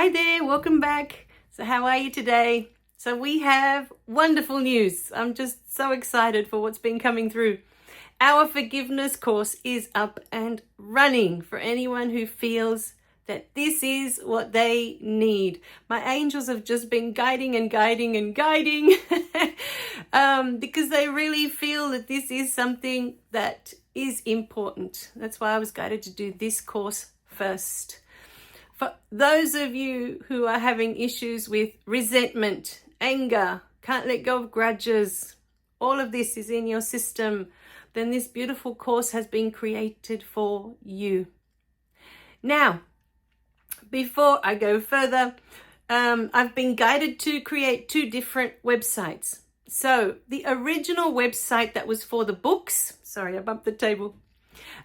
Hi there, welcome back. So how are you today? So we have wonderful news. I'm just so excited for what's been coming through. Our forgiveness course is up and running for anyone who feels that this is what they need. My angels have just been guiding because they really feel that this is something that is important. That's why I was guided to do this course first. For those of you who are having issues with resentment, anger, can't let go of grudges, all of this is in your system, then this beautiful course has been created for you. Now, before I go further, I've been guided to create 2 different websites. So the original website that was for the books, sorry, I bumped the table,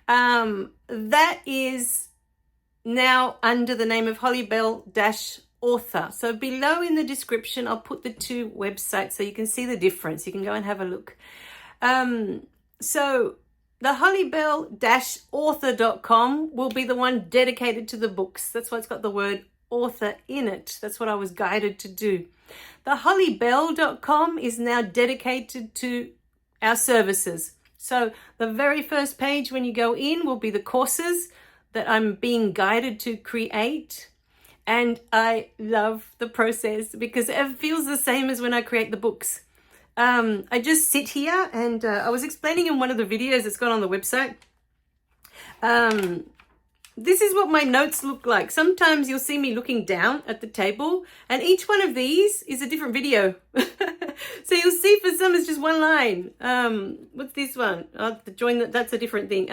that is now under the name of Hollie Belle-author. So below in the description, I'll put the 2 websites so you can see the difference. You can go and have a look. So the holliebelle-author.com will be the one dedicated to the books. That's why it's got the word author in it. That's what I was guided to do. The holliebelle.com is now dedicated to our services. So the very first page when you go in will be the courses that I'm being guided to create. And I love the process because it feels the same as when I create the books. I just sit here and I was explaining in one of the videos that's gone on the website. This is what my notes look like. Sometimes you'll see me looking down at the table and each one of these is a different video. So you'll see for some it's just one line. What's this one? Oh, that's a different thing.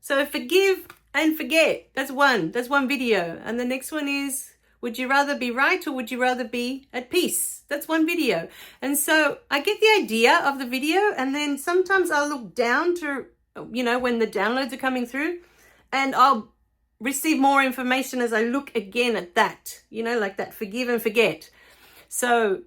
So forgive and forget. That's one video. And the next one is, would you rather be right or would you rather be at peace? That's one video. And so I get the idea of the video and then sometimes I'll look down to, when the downloads are coming through and I'll receive more information as I look again at that, like that forgive and forget. So,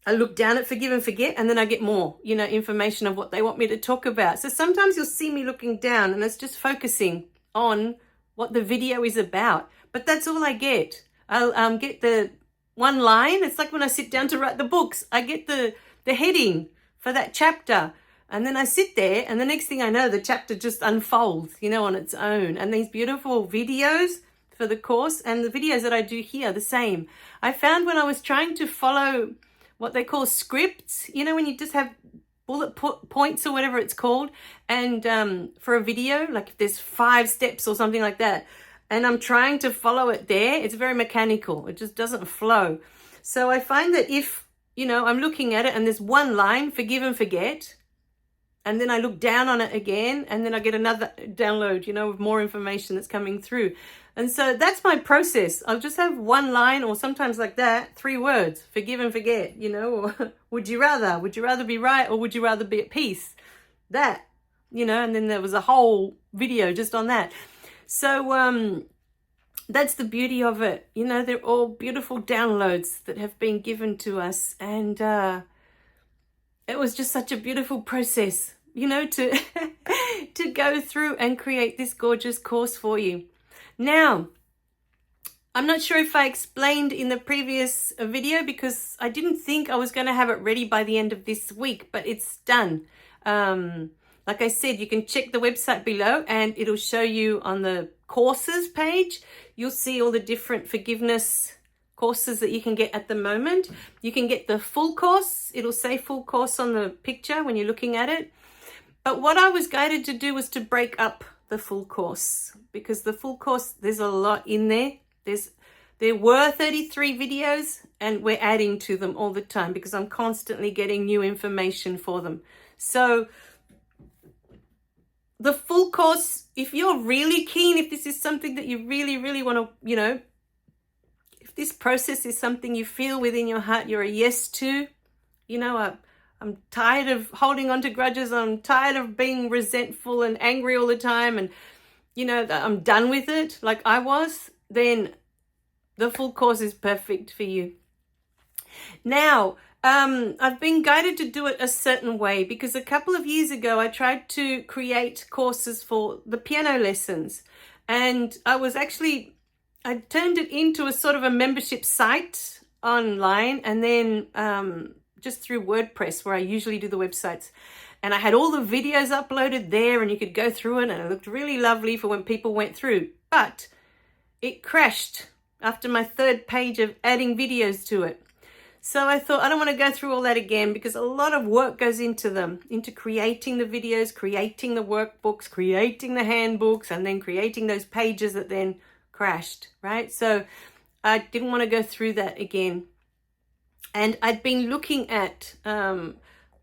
I look down at forgive and forget and then I get more, information of what they want me to talk about. So sometimes you'll see me looking down and it's just focusing on what the video is about. But that's all I get. I'll get the one line. It's like when I sit down to write the books, I get the heading for that chapter. And then I sit there and the next thing I know, the chapter just unfolds, on its own. And these beautiful videos for the course and the videos that I do here, the same. I found when I was trying to follow what they call scripts, when you just have bullet points or whatever it's called. And for a video, like if there's 5 steps or something like that, and I'm trying to follow it there, it's very mechanical. It just doesn't flow. So I find that if, I'm looking at it and there's one line, forgive and forget, and then I look down on it again, and then I get another download, with more information that's coming through. And so that's my process. I'll just have one line or sometimes like that, 3 words, forgive and forget, or would you rather be right or would you rather be at peace? That, and then there was a whole video just on that. So that's the beauty of it. They're all beautiful downloads that have been given to us. And it was just such a beautiful process, to to go through and create this gorgeous course for you. Now, I'm not sure if I explained in the previous video because I didn't think I was going to have it ready by the end of this week, but it's done. Like I said, you can check the website below and it'll show you on the courses page. You'll see all the different forgiveness courses that you can get at the moment. You can get the full course. It'll say full course on the picture when you're looking at it. But what I was guided to do was to break up the full course because the full course, there's a lot in there. There were 33 videos and we're adding to them all the time because I'm constantly getting new information for them. So the full course, if you're really keen, if this is something that you really, really want to, if this process is something you feel within your heart, you're a yes to, I'm tired of holding on to grudges. I'm tired of being resentful and angry all the time. And, I'm done with it like I was. Then the full course is perfect for you. Now, I've been guided to do it a certain way because a couple of years ago, I tried to create courses for the piano lessons. And I was actually I turned it into a sort of a membership site online, and then just through WordPress, where I usually do the websites. And I had all the videos uploaded there, and you could go through it, and it looked really lovely for when people went through. But it crashed after my third page of adding videos to it. So I thought, I don't want to go through all that again, because a lot of work goes into them, into creating the videos, creating the workbooks, creating the handbooks, and then creating those pages that then crashed, right? So I didn't want to go through that again. And I'd been looking at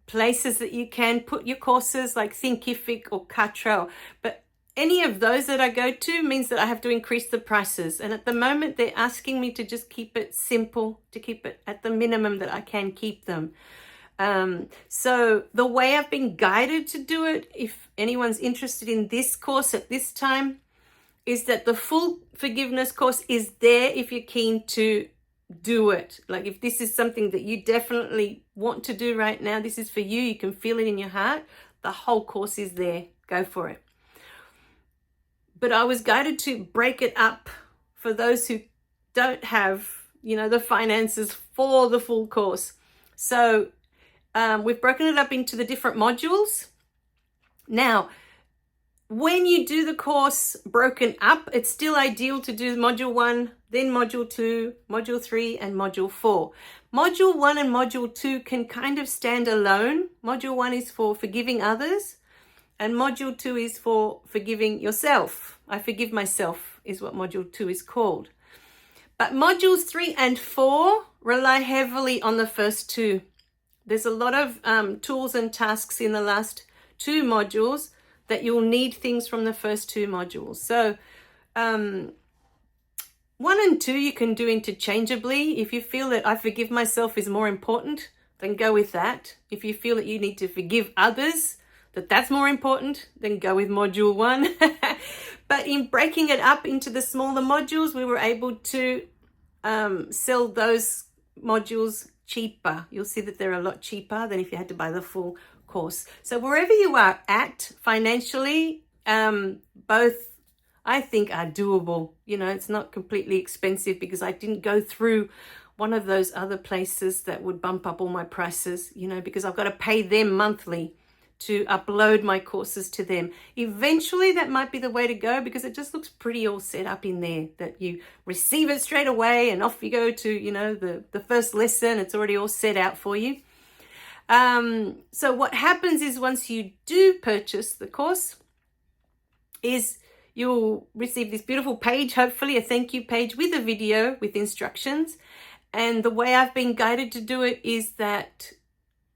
places that you can put your courses, like Thinkific or Kartra, but any of those that I go to means that I have to increase the prices. And at the moment, they're asking me to just keep it simple, to keep it at the minimum that I can keep them. So the way I've been guided to do it, if anyone's interested in this course at this time, is that the full forgiveness course is there if you're keen to do it. Like if this is something that you definitely want to do right now, this is for you, you can feel it in your heart, the whole course is there. Go for it. But I was guided to break it up for those who don't have, the finances for the full course. So we've broken it up into the different modules. Now, when you do the course broken up, it's still ideal to do module 1, then module 2, module 3, and module 4. Module 1 and module 2 can kind of stand alone. Module 1 is for forgiving others, and module 2 is for forgiving yourself. I forgive myself is what module 2 is called. But modules 3 and 4 rely heavily on the first two. There's a lot of tools and tasks in the last 2 modules that you'll need things from the first 2 modules. So 1 and 2 you can do interchangeably. If you feel that I forgive myself is more important, then go with that. If you feel that you need to forgive others, that's more important, then go with module 1. But in breaking it up into the smaller modules, we were able to sell those modules cheaper. You'll see that they're a lot cheaper than if you had to buy the full course. So wherever you are at financially, both I think are doable. It's not completely expensive, because I didn't go through one of those other places that would bump up all my prices, because I've got to pay them monthly to upload my courses to them. Eventually that might be the way to go, because it just looks pretty all set up in there, that you receive it straight away and off you go to the first lesson. It's already all set out for you. So what happens is, once you do purchase the course, is you'll receive this beautiful page, hopefully a thank you page with a video with instructions. And the way I've been guided to do it is that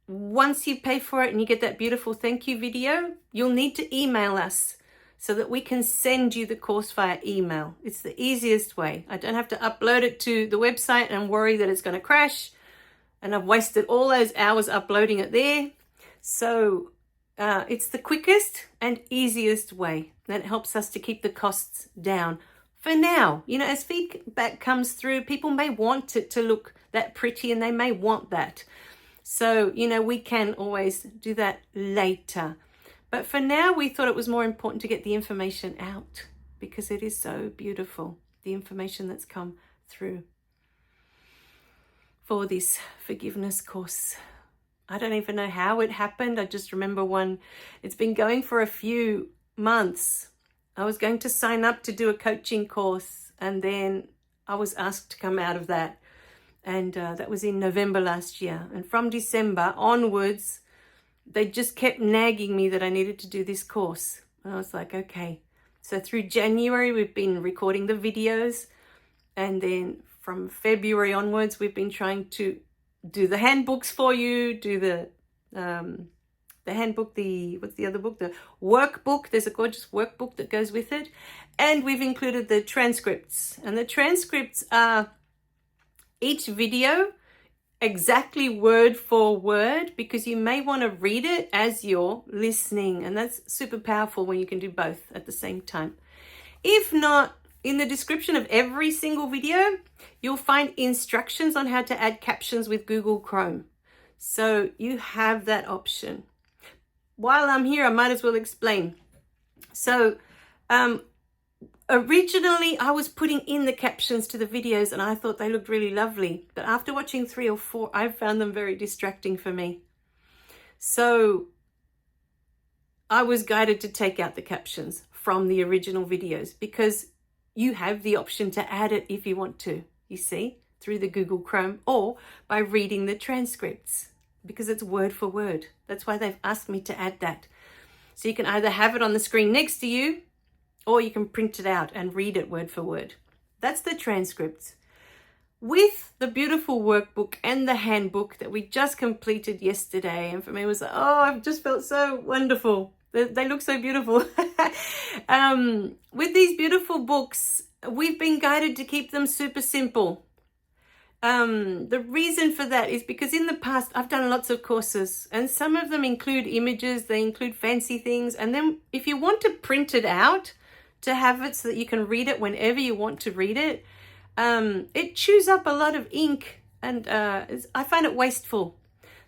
once you pay for it and you get that beautiful thank you video, you'll need to email us so that we can send you the course via email. It's the easiest way. I don't have to upload it to the website and worry that it's going to crash, and I've wasted all those hours uploading it there. So it's the quickest and easiest way. That helps us to keep the costs down for now. As feedback comes through, people may want it to look that pretty, and they may want that. So, we can always do that later. But for now, we thought it was more important to get the information out, because it is so beautiful, the information that's come through for this forgiveness course. I don't even know how it happened. I just remember it's been going for a few months. I was going to sign up to do a coaching course, and then I was asked to come out of that. And that was in November last year. And from December onwards, they just kept nagging me that I needed to do this course. And I was like, okay. So through January, we've been recording the videos. And then from February onwards, we've been trying to do the handbooks for you, do the handbook, what's the other book? The workbook. There's a gorgeous workbook that goes with it. And we've included the transcripts. And the transcripts are each video exactly word for word, because you may want to read it as you're listening, and that's super powerful when you can do both at the same time. If not, in the description of every single video, you'll find instructions on how to add captions with Google Chrome. So you have that option. While I'm here, I might as well explain. So Originally, I was putting in the captions to the videos and I thought they looked really lovely. But after watching 3 or 4, I found them very distracting for me. So I was guided to take out the captions from the original videos, because you have the option to add it if you want to, you see, through the Google Chrome, or by reading the transcripts, because it's word for word. That's why they've asked me to add that. So you can either have it on the screen next to you, or you can print it out and read it word for word. That's the transcripts. With the beautiful workbook and the handbook that we just completed yesterday, and for me it was like, oh, I've just felt so wonderful. They look so beautiful. With these beautiful books, we've been guided to keep them super simple. The reason for that is because in the past, I've done lots of courses, and some of them include images, they include fancy things. And then if you want to print it out to have it so that you can read it whenever you want to read it, it chews up a lot of ink, and I find it wasteful.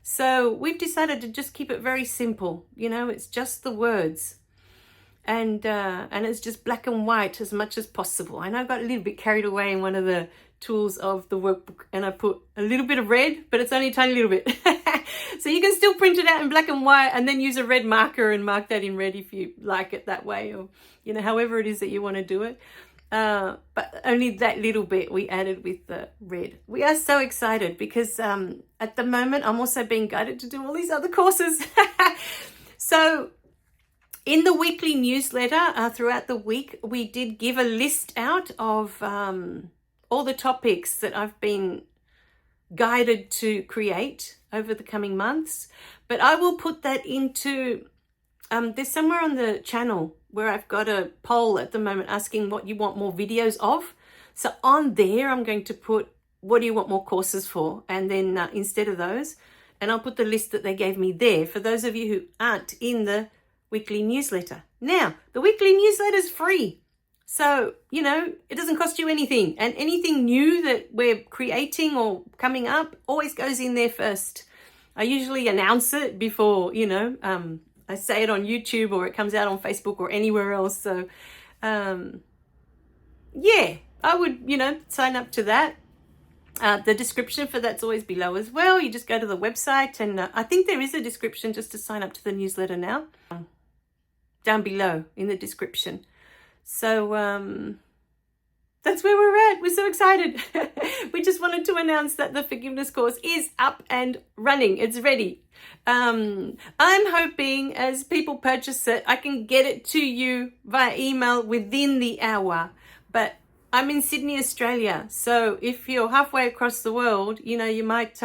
So we've decided to just keep it very simple. You know, it's just the words, and it's just black and white as much as possible. I know I got a little bit carried away in one of the tools of the workbook, and I put a little bit of red, but it's only a tiny little bit. So you can still print it out in black and white and then use a red marker and mark that in red if you like it that way, or, you know, however it is that you want to do it. But only that little bit we added with the red. We are so excited because at the moment I'm also being guided to do all these other courses. So in the weekly newsletter throughout the week, we did give a list out of all the topics that I've been guided to create over the coming months. But I will put that into, there's somewhere on the channel where I've got a poll at the moment asking what you want more videos of. So on there, I'm going to put, what do you want more courses for? And then instead of those, and I'll put the list that they gave me there for those of you who aren't in the weekly newsletter. Now, the weekly newsletter is free. So, you know, it doesn't cost you anything. And anything new that we're creating or coming up always goes in there first. I usually announce it before, you know, I say it on YouTube, or it comes out on Facebook or anywhere else. So, yeah, I would, you know, sign up to that. The description for that's always below as well. You just go to the website, and I think there is a description just to sign up to the newsletter now. Down below in the description. So that's where we're at. We're so excited. We just wanted to announce that the forgiveness course is up and running. It's ready. I'm hoping as people purchase it, I can get it to you via email within the hour. But I'm in Sydney, Australia. So if you're halfway across the world, you know, you might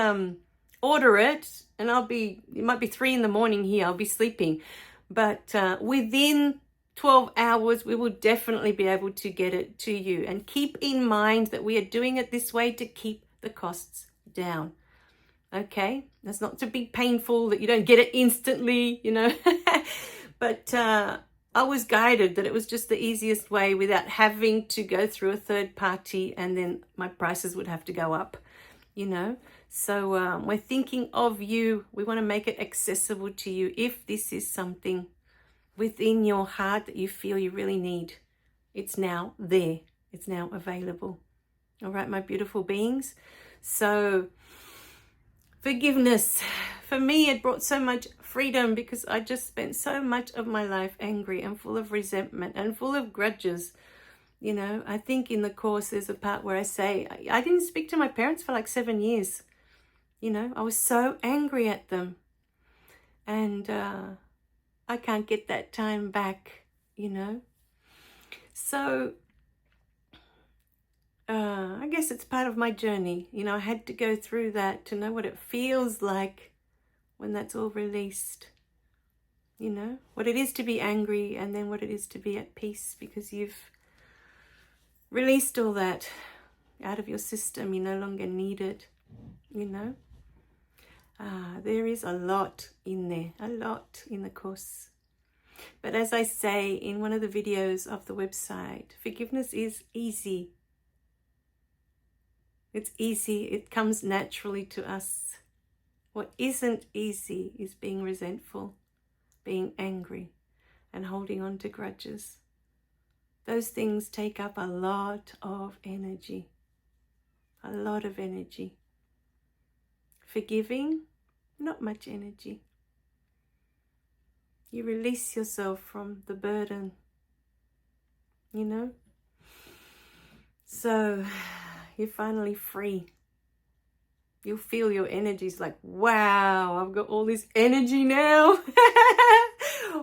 order it, and it might be 3 a.m. here. I'll be sleeping. But within 12 hours, we will definitely be able to get it to you. And keep in mind that we are doing it this way to keep the costs down. Okay? That's not to be painful, that you don't get it instantly, you know. But I was guided that it was just the easiest way without having to go through a third party, and then my prices would have to go up, you know. So we're thinking of you. We want to make it accessible to you if this is something within your heart that you feel you really need. It's now there. It's now available. All right, my beautiful beings. So forgiveness. For me, it brought so much freedom, because I just spent so much of my life angry and full of resentment and full of grudges. You know, I think in the course there's a part where I say, I didn't speak to my parents for like 7 years. You know, I was so angry at them. And I can't get that time back, you know. So I guess it's part of my journey. You know, I had to go through that to know what it feels like when that's all released. You know, what it is to be angry, and then what it is to be at peace, because you've released all that out of your system. You no longer need it, you know. There is a lot in there, a lot in the course. But as I say in one of the videos of the website, forgiveness is easy. It's easy. It comes naturally to us. What isn't easy is being resentful, being angry, and holding on to grudges. those things take up a lot of energy. A lot of energy. Forgiving, not much energy. You release yourself from the burden, you know? So you're finally free. You'll feel your energies like, wow, I've got all this energy now.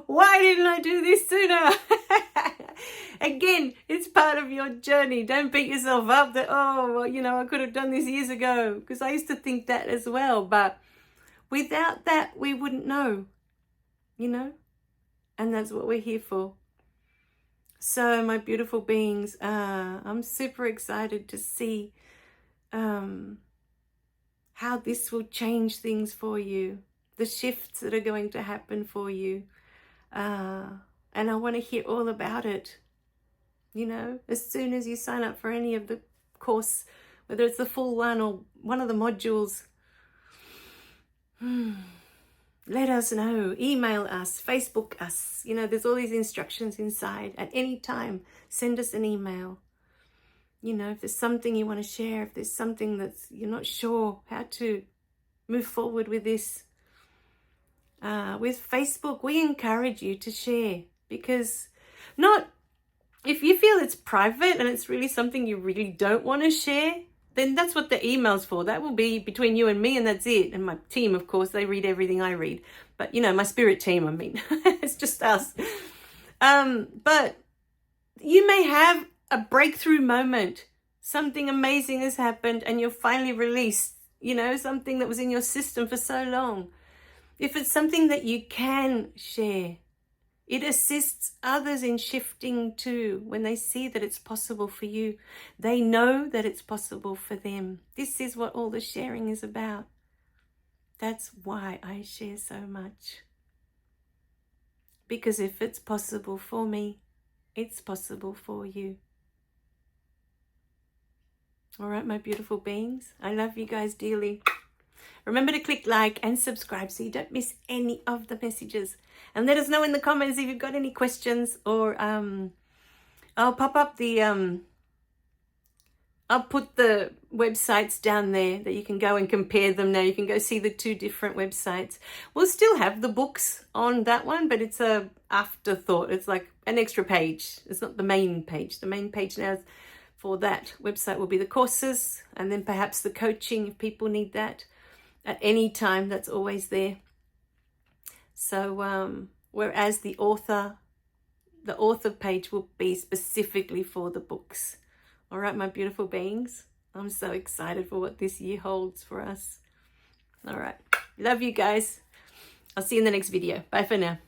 Why didn't I do this sooner? Again, it's part of your journey. Don't beat yourself up that, oh, well, you know, I could have done this years ago. Because I used to think that as well. But without that, we wouldn't know, you know? And that's what we're here for. So, my beautiful beings, I'm super excited to see how this will change things for you. The shifts that are going to happen for you. And I want to hear all about it. You know, as soon as you sign up for any of the course, whether it's the full one or one of the modules, let us know. Email us, Facebook us. You know, there's all these instructions inside. At any time, send us an email. You know, if there's something you want to share, if there's something that's you're not sure how to move forward with this. With Facebook, we encourage you to share, because not if you feel it's private and it's really something you really don't want to share, then that's what the email's for. That will be between you and me, and that's it. And my team, of course, they read everything I read. But, you know, my spirit team, I mean, it's just us. But you may have a breakthrough moment. Something amazing has happened and you're finally released, you know, something that was in your system for so long. If it's something that you can share, it assists others in shifting too. When they see that it's possible for you, they know that it's possible for them. This is what all the sharing is about. That's why I share so much. Because if it's possible for me, it's possible for you. All right, my beautiful beings. I love you guys dearly. Remember to click like and subscribe so you don't miss any of the messages. And let us know in the comments if you've got any questions, or I'll pop up the, I'll put the websites down there that you can go and compare them now. You can go see the two different websites. We'll still have the books on that one, but it's a afterthought. It's like an extra page. It's not the main page. The main page now for that website will be the courses, and then perhaps the coaching if people need that. At any time, that's always there. So, whereas the author page will be specifically for the books. All right, my beautiful beings. I'm so excited for what this year holds for us. All right. Love you guys. I'll see you in the next video. Bye for now.